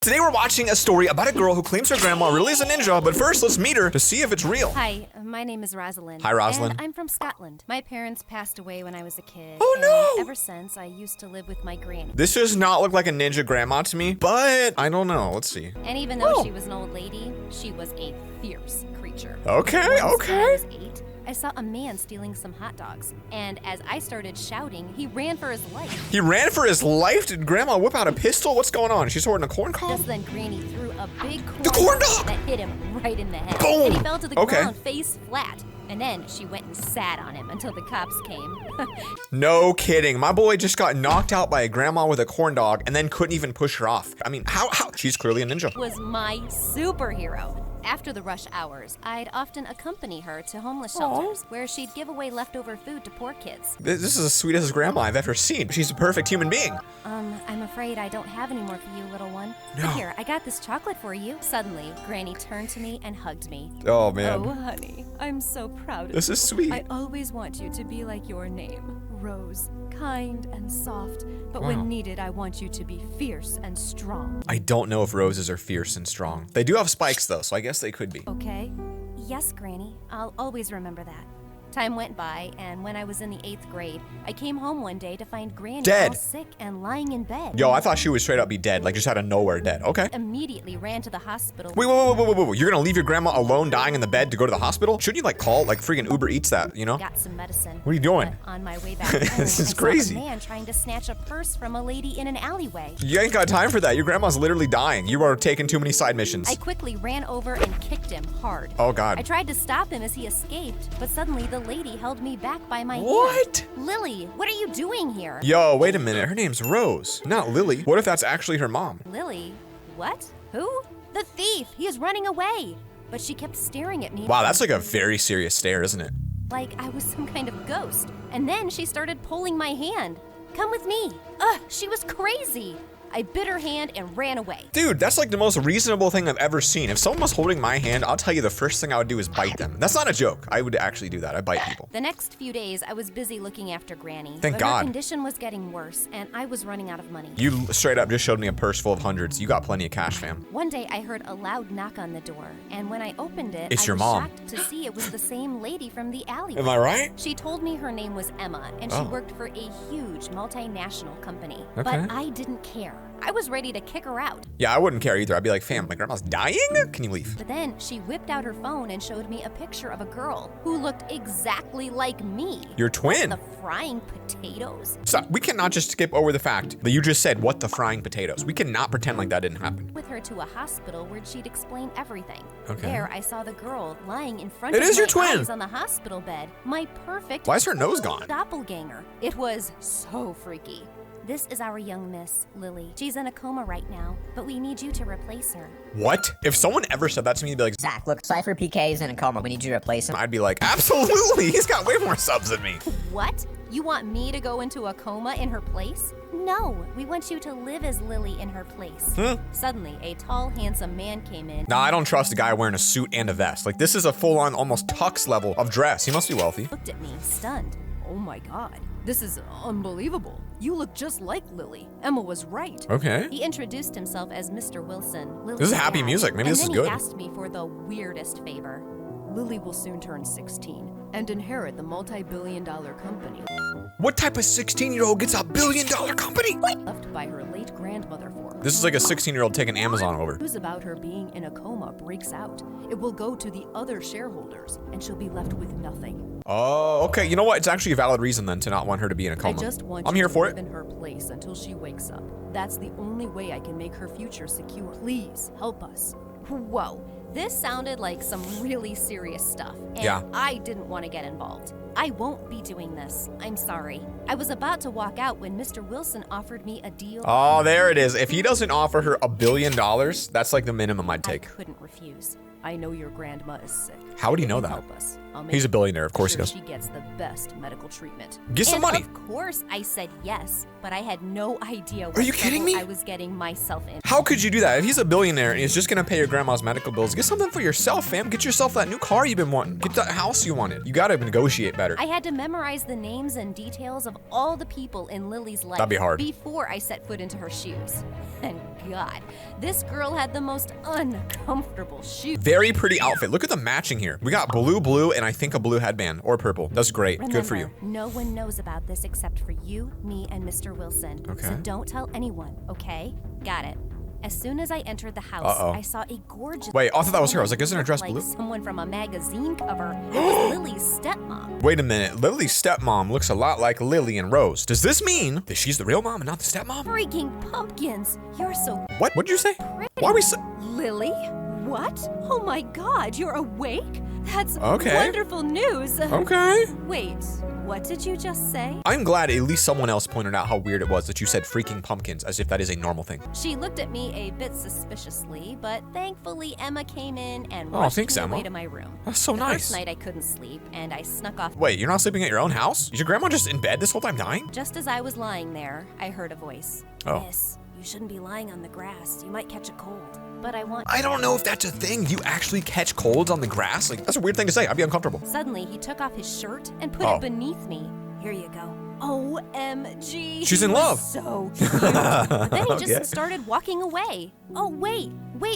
Today we're watching a story about a girl who claims her grandma really is a ninja, but first let's meet her to see if it's real. Hi, my name is Rosalind. Hi, Rosalind. And I'm from Scotland. My parents passed away when I was a kid. Oh, no! And ever since, I used to live with my granny. This does not look like a ninja grandma to me, but I don't know. Let's see. And even though Oh. she was an old lady, she was a fierce creature. Okay, Once, okay. When I was 8, I saw a man stealing some hot dogs. And as I started shouting, he ran for his life. He ran for his life? Did grandma whip out a pistol? What's going on? She's holding a corn cob? Just then, Granny threw a big corn, The corn dog! that hit him right in the head. Boom! And he fell to the Okay. ground face flat. And then she went and sat on him until the cops came. No kidding. My boy just got knocked out by a grandma with a corn dog and then couldn't even push her off. I mean, how? She's clearly a ninja. Was my superhero. After the rush hours, I'd often accompany her to homeless shelters where she'd give away leftover food to poor kids. This is the sweetest grandma I've ever seen. She's a perfect human being. I'm afraid I don't have any more for you, little one. No. But here, I got this chocolate for you. Suddenly, Granny turned to me and hugged me. Oh, man. Oh, honey, I'm so proud of This you. is sweet. I always want you to be like your name, Rose, kind and soft. But Wow. when needed, I want you to be fierce and strong. I don't know if roses are fierce and strong. They do have spikes, though, so I guess they could be. Okay? Yes, Granny. I'll always remember that. Time went by, and when I was in the 8th grade, I came home one day to find Granny Dead. all sick and lying in bed. Yo, I thought she would straight up be dead, like just out of nowhere dead. Okay. Immediately ran to the hospital. Wait. You're gonna leave your grandma alone dying in the bed to go to the hospital? Shouldn't you like call like freaking Uber Eats that, you know? Got some medicine. What are you doing? But on my way back home, This is I saw crazy. a man trying to snatch a purse from a lady in an alleyway. You ain't got time for that. Your grandma's literally dying. You are taking too many side missions. I quickly ran over and kicked him hard. Oh, God. I tried to stop him as he escaped, but suddenly the lady held me back by my What? hand. Lily, what are you doing here? Yo, wait a minute. Her name's Rose, not Lily. What if that's actually her mom? Lily? What? Who? The thief! He is running away! But she kept staring at me. Wow, that's like a very serious stare, isn't it? Like I was some kind of ghost. And then she started pulling my hand. Come with me. Ugh, she was crazy. I bit her hand and ran away. Dude, that's like the most reasonable thing I've ever seen. If someone was holding my hand, I'll tell you the first thing I would do is bite them. That's not a joke. I would actually do that. I bite people. The next few days, I was busy looking after Granny. Thank but God. Her condition was getting worse, and I was running out of money. You straight up just showed me a purse full of hundreds. You got plenty of cash, fam. One day, I heard a loud knock on the door, and when I opened it, It's I your was mom. shocked to see it was the same lady from the alleyway. Am I right? She told me her name was Emma, and she Oh. worked for a huge multinational company. Okay. But I didn't care. I was ready to kick her out. Yeah, I wouldn't care either. I'd be like, fam, my grandma's dying? Can you leave? But then she whipped out her phone and showed me a picture of a girl who looked exactly like me. Your twin. The frying potatoes? So we cannot just skip over the fact that you just said, what the frying potatoes? We cannot pretend like that didn't happen. With her to a hospital where she'd explain everything. Okay. There, I saw the girl lying in front It of is your my twin. eyes on the hospital bed. My perfect Why is her nose gone? doppelganger. It was so freaky. This is our young miss, Lily. She's in a coma right now, but we need you to replace her. What? If someone ever said that to me, I'd be like, Zach, look, Cypher PK is in a coma. We need you to replace him. I'd be like, absolutely. He's got way more subs than me. What? You want me to go into a coma in her place? No, we want you to live as Lily in her place. Suddenly, a tall, handsome man came in. Nah, I don't trust a guy wearing a suit and a vest. Like, this is a full-on, almost tux level of dress. He must be wealthy. Looked at me, stunned. Oh my god, this is unbelievable. You look just like Lily. Emma was right. Okay. He introduced himself as Mr. Wilson. Lily's This is happy dad, music. Maybe and this is then good. He asked me for the weirdest favor. Lily will soon turn 16 and inherit the multi-billion-dollar company What type of 16-year-old gets a billion-dollar company? left by her late grandmother for her. This is like a 16-year-old taking Amazon over. News about her being in a coma breaks out. It will go to the other shareholders, and she'll be left with nothing. Oh, okay. You know what? It's actually a valid reason then to not want her to be in a coma. I just want I'm you here to for live it. in her place until she wakes up. That's the only way I can make her future secure. Please help us. Whoa, this sounded like some really serious stuff. And Yeah. I didn't want to get involved. I won't be doing this. I'm sorry. I was about to walk out when Mr. Wilson offered me a deal. Oh, there it is. If he doesn't offer her $1 billion, that's like the minimum I'd I take. couldn't refuse. I know your grandma is sick. How would he know Can you that? Help us. I'll make He's a billionaire, of course he sure does. she gets the best medical treatment. Get some And money. Of course, I said yes, but I had no idea what Are you kidding trouble me? I was getting myself in. How could you do that? If he's a billionaire and he's just gonna pay your grandma's medical bills, get something for yourself, fam. Get yourself that new car you've been wanting. Get that house you wanted. You gotta negotiate better. I had to memorize the names and details of all the people in Lily's life That'd be hard. before I set foot into her shoes. And God, this girl had the most uncomfortable shoes. Very pretty outfit. Look at the matching here. We got blue, and I think a blue headband or purple. That's great. Good for you. Remember, no one knows about this except for you, me, and Mr. Wilson. Okay. So don't tell anyone, okay? Got it. As soon as I entered the house, Uh-oh. I saw a gorgeous. Wait, I thought that was her. I was like, isn't her dress like blue? someone from a magazine cover. It was Lily's stepmom. Wait a minute. Lily's stepmom looks a lot like Lily and Rose. Does this mean that she's the real mom and not the stepmom? Freaking pumpkins! You're so What? What'd you say? Why are we so... Lily? What? Oh my God! You're awake? That's Okay. wonderful news. Okay. Wait, what did you just say? I'm glad at least someone else pointed out how weird it was that you said freaking pumpkins as if that is a normal thing. She looked at me a bit suspiciously, but thankfully Emma came in and Oh, rushed thanks, me Emma. away to my room. That's so The nice. first night I couldn't sleep, and I snuck off. Wait, you're not sleeping at your own house? Is your grandma just in bed this whole time dying? Just as I was lying there, I heard a voice. Oh. Miss, you shouldn't be lying on the grass. You might catch a cold. But I want. I don't know if that's a thing. You actually catch colds on the grass? Like, that's a weird thing to say. I'd be uncomfortable. Suddenly, he took off his shirt and put Oh. it beneath me. Here you go. OMG. She's he in was love. So cute. But then he just Okay. started walking away. Oh, wait,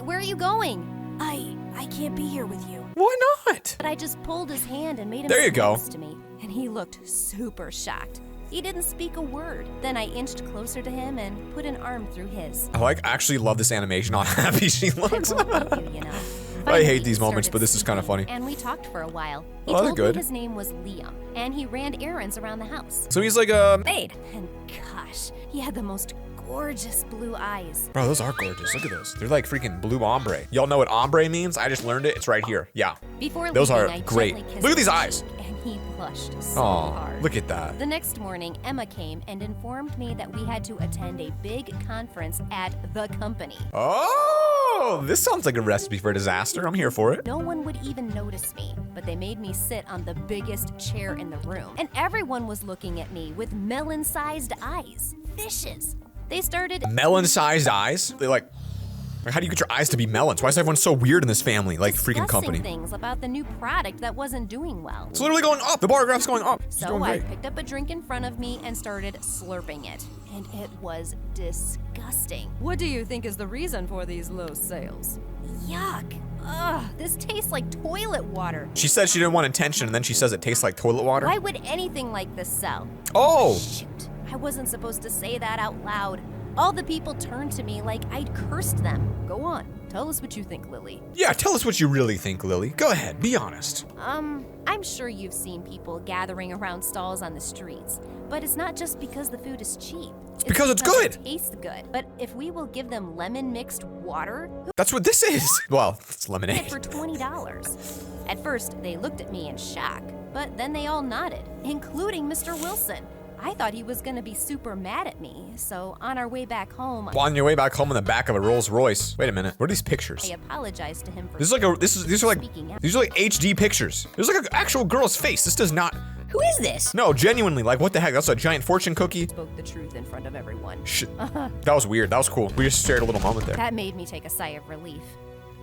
where are you going? I can't be here with you. Why not? But I just pulled his hand and made him There you sit go. next to me, and he looked super shocked. He didn't speak a word. Then I inched closer to him and put an arm through his. I actually love this animation, how happy she I looks. won't leave you, you know. I Finally, hate he these moments, started but this is kinda speaking, funny. And we talked for a while. He Oh, that's told good. me his name was Liam, and he ran errands around the house. So he's like a... Maid. And gosh, he had the most gorgeous blue eyes. Bro, those are gorgeous. Look at those. They're like freaking blue ombre. Y'all know what ombre means? I just learned it. It's right here. Yeah. Before Those leaving, are I great. gently kissed Look at these his eyes. cheek, and he blushed so Oh, hard. look at that. The next morning, Emma came and informed me that we had to attend a big conference at the company. Oh, this sounds like a recipe for disaster. I'm here for it. No one would even notice me, but they made me sit on the biggest chair in the room. And everyone was looking at me with melon-sized eyes. Fishes. They started Melon-sized eyes? They like how do you get your eyes to be melons? Why is everyone so weird in this family? Like freaking discussing company. things about the new product that wasn't doing well. It's literally going up. The bar graph's going up. It's So doing I great. picked up a drink in front of me and started slurping it. And it was disgusting. What do you think is the reason for these low sales? Yuck. Ugh, this tastes like toilet water. She said she didn't want attention, and then she says it tastes like toilet water. Why would anything like this sell? Oh, Shoot, I wasn't supposed to say that out loud. All the people turned to me like I'd cursed them. Go on, tell us what you think, Lily. yeah. Tell us what you really think, Lily. Go ahead. Be honest. I'm sure you've seen people gathering around stalls on the streets, but it's not just because the food is cheap. It's because it's good. It tastes good. But if we will give them lemon mixed water, That's what this is. Well, it's who lemonade. it for $20? At first, they looked at me in shock, but then they all nodded, including Mr. Wilson. I thought he was gonna be super mad at me, so on our way back home, On your way back home in the back of a Rolls Royce. Wait a minute. What are these pictures? I apologized to him for This is like a. These are like. speaking out. These are like HD pictures. There's like an actual girl's face. This does not. Who is this? No, genuinely. Like, what the heck? That's a giant fortune cookie. Spoke the truth in front of everyone. Shit. That was weird. That was cool. We just shared a little moment there. That made me take a sigh of relief.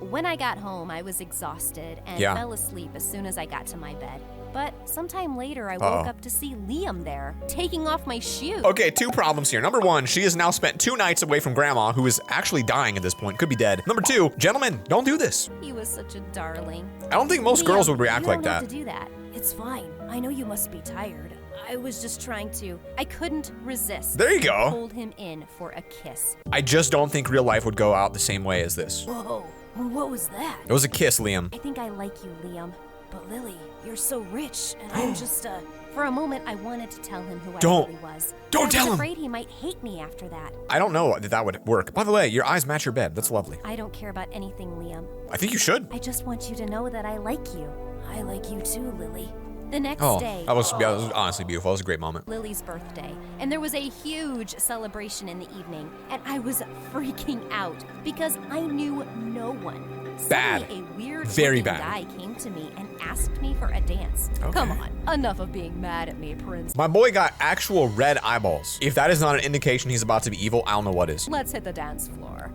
When I got home, I was exhausted and Yeah. fell asleep as soon as I got to my bed. But sometime later, I woke Uh-oh. up to see Liam there, taking off my shoes. Okay, two problems here. Number one, she has now spent 2 nights away from grandma, who is actually dying at this point, could be dead. Number two, gentlemen, don't do this. He was such a darling. I don't think most girls would react you like don't have that. to do that. It's fine. I know you must be tired. I was just trying to. I couldn't resist. There you go. Hold him in for a kiss. I just don't think real life would go out the same way as this. Whoa, what was that? It was a kiss, Liam. I think I like you, Liam. But Lily, you're so rich, and I'm just, For a moment, I wanted to tell him who Don't. I really was. Don't But tell I him. was afraid he might hate me after that. I don't know that that would work. By the way, your eyes match your bed. That's lovely. I don't care about anything, Liam. I think you should. I just want you to know that I like you. I like you too, Lily. The next Oh, day, that was honestly beautiful. That was a great moment. Lily's birthday, and there was a huge celebration in the evening, and I was freaking out because I knew no one. Bad. Suddenly, a weird Very looking bad. guy came to me and asked me for a dance. Okay. Come on, enough of being mad at me, Prince. My boy got actual red eyeballs. If that is not an indication he's about to be evil, I don't know what is. Let's hit the dance floor.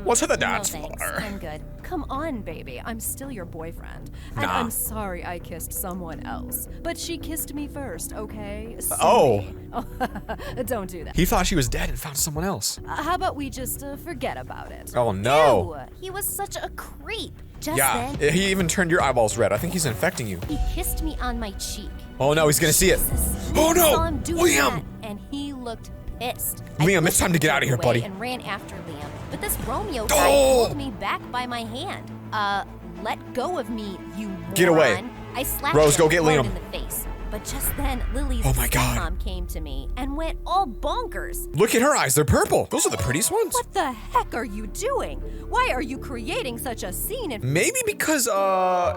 Let's hit the no dance thanks. floor. I'm good. Come on, baby. I'm still your boyfriend. And Nah. I'm sorry I kissed someone else. But she kissed me first, okay? Sue Oh. me. Don't do that. He thought she was dead and found someone else. How about we just forget about it? Oh, no. Ew, he was such a creep. Just Yeah, then, he even turned your eyeballs red. I think he's infecting you. he kissed me on my cheek. Oh no, he's gonna see it. Jesus, Oh, no. saw him doing Liam. that, and he looked pissed. Liam, I it's time to get out of here, away buddy. And ran after Liam, but this Romeo guy Oh. pulled me back by my hand. Let go of me, you moron. Get away. I slapped Rose, him go get hard Liam. in the face. But just then, Lily's Oh my God. mom came to me and went all bonkers. Look at her eyes, they're purple. Those are the prettiest ones. What the heck are you doing? Why are you creating such a scene in Maybe because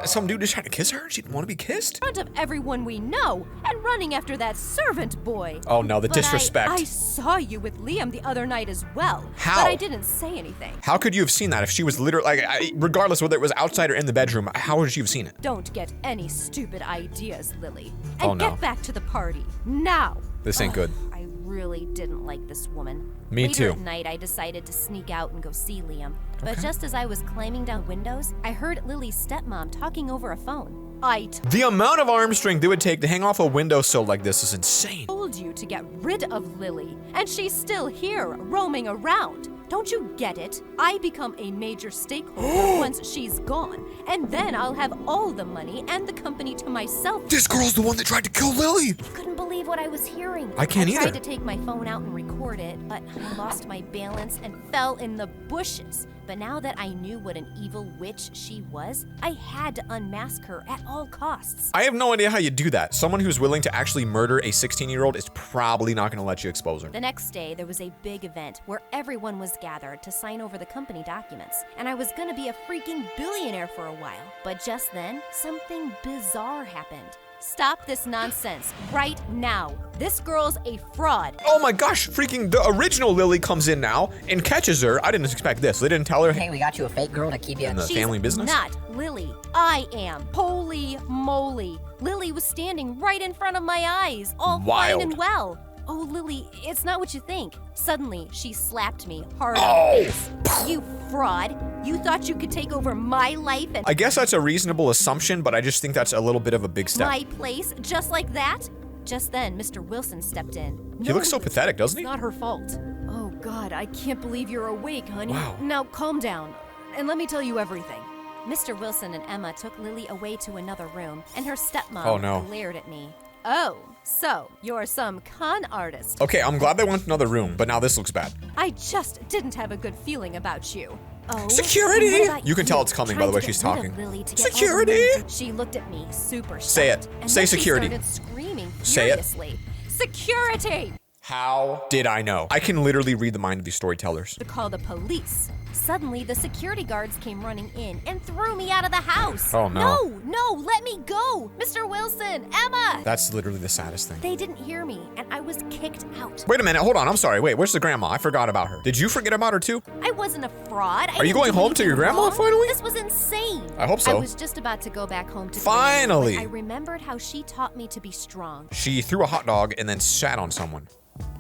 some dude is trying to kiss her. She didn't want to be kissed. front of everyone we know and running after that servant boy? Oh no, the But disrespect. I saw you with Liam the other night as well. How? But I didn't say anything. How could you have seen that if she was literally regardless whether it was outside or in the bedroom? How would you have seen it? Don't get any stupid ideas, Lily. And Oh, no. get back to the party. Now. This ain't good. I really didn't like this woman. Me Later too. at night, I decided to sneak out and go see Liam. But just as I was climbing down windows, I heard Lily's stepmom talking over a phone. I The amount of arm strength it would take to hang off a windowsill like this is insane. told you to get rid of Lily, and she's still here, roaming around. Don't you get it? I become a major stakeholder once she's gone, and then I'll have all the money and the company to myself. This girl's the one that tried to kill Lily. I couldn't believe what I was hearing. I can't I tried either. to take my phone out and record it, but I lost my balance and fell in the bushes. But now that I knew what an evil witch she was, I had to unmask her at all costs. I have no idea how you do that. Someone who's willing to actually murder a 16-year-old is probably not going to let you expose her. The next day, there was a big event where everyone was gathered to sign over the company documents, and I was gonna be a freaking billionaire for a while. But just then, something bizarre happened. Stop this nonsense right now. This girl's a fraud. Oh my gosh, freaking the original Lily comes in now and catches her. I didn't expect this. They didn't tell her. Hey, we got you a fake girl to keep you. In the She's family business? not Lily. I am. Holy moly. Lily was standing right in front of my eyes, all Wild. fine and well. Oh, Lily, it's not what you think. Suddenly, she slapped me hard Oh. on the face. You fraud. You thought you could take over my life and I guess that's a reasonable assumption, but I just think that's a little bit of a big step. my place just like that? Just then, Mr. Wilson stepped in. He looks so pathetic, doesn't he? It's not her fault. Oh, God, I can't believe you're awake, honey. Wow. Now, calm down, and let me tell you everything. Mr. Wilson and Emma took Lily away to another room, and her stepmom Oh, no. glared at me. Oh, so you're some con artist. Okay, I'm glad they went to another room, but now this looks bad. I just didn't have a good feeling about you. Oh, Security! and what about You can tell it's coming by the Trying way to she's get rid of talking. Lily to get all the Security! money. She looked at me, super shocked. Say it. And Say then security. She started screaming Say it. furiously. Security! How did I know? I can literally read the mind of these storytellers. To call the police. Suddenly, the security guards came running in and threw me out of the house. Oh, no. No, let me go! Mr. Wilson, Emma! That's literally the saddest thing. They didn't hear me, and I was kicked out. Wait a minute, hold on, I'm sorry. Wait, where's the grandma? I forgot about her. Did you forget about her too? I wasn't a fraud. Are you going home to your grandma finally? This was insane. I hope so. I was just about to go back home to Finally. Grandma when I remembered how she taught me to be strong She threw a hot dog and then sat on someone.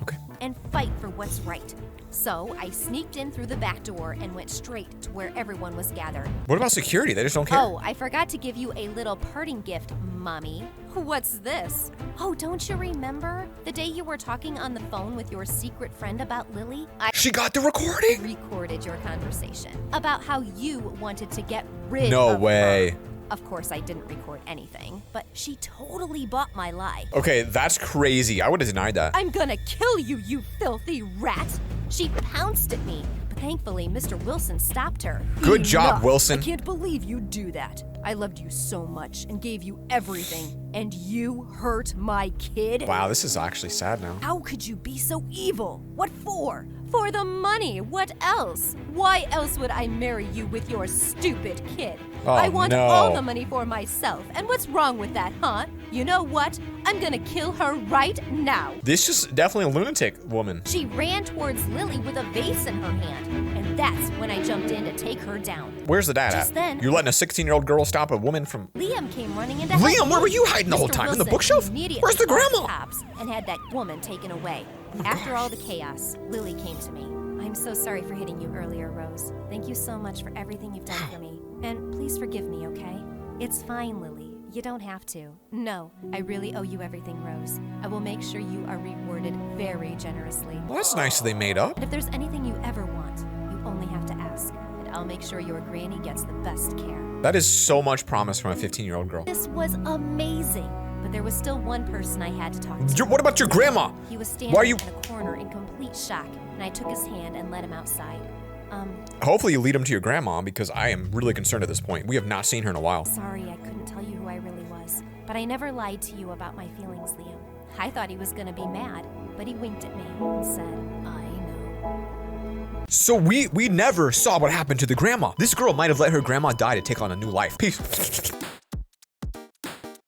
Okay. and fight for what's right. So I sneaked in through the back door and went straight to where everyone was gathered. What about security? They just don't care. Oh, I forgot to give you a little parting gift, Mommy. What's this? Oh, don't you remember? The day you were talking on the phone with your secret friend about Lily? I She got the recording? recorded your conversation about how you wanted to get rid No of way. her. Of course, I didn't record anything, but she totally bought my lie. Okay, that's crazy. I would have denied that. I'm gonna kill you, you filthy rat! She pounced at me, but Thankfully, Mr. Wilson stopped her. Good job, Enough. Wilson. I can't believe you'd do that. I loved you so much and gave you everything, and you hurt my kid? Wow, this is actually sad now. How could you be so evil? What for? For the money, what else? Why else would I marry you with your stupid kid? Oh, I want no. all the money for myself. And what's wrong with that, huh? You know what? I'm gonna kill her right now. This is definitely a lunatic woman. She ran towards Lily with a vase in her hand, and that's when I jumped in to take her down. Where's the dad Just at? then- You're letting a 16-year-old girl stop a woman from... Liam came running into Liam, help where me. were you hiding the whole Mr. time? In the Wilson bookshelf? immediately Where's the called grandma? cops and had that woman taken away. After all the chaos, Lily came to me. I'm so sorry for hitting you earlier, Rose. Thank you so much for everything you've done for me. And please forgive me, okay? It's fine, Lily. You don't have to. No, I really owe you everything, Rose. I will make sure you are rewarded very generously. Well, that's nice that they made up. And if there's anything you ever want, you only have to ask. And I'll make sure your granny gets the best care. That is so much promise from a 15-year-old girl. This was amazing. But there was still one person I had to talk to. What about your grandma? He was standing Why are you... in a corner in complete shock, and I took his hand and led him outside. Hopefully you lead him to your grandma, because I am really concerned at this point. We have not seen her in a while. Sorry I couldn't tell you who I really was, but I never lied to you about my feelings, Liam. I thought he was gonna be mad, but he winked at me and said, I know. So we never saw what happened to the grandma. This girl might have let her grandma die to take on a new life. Peace.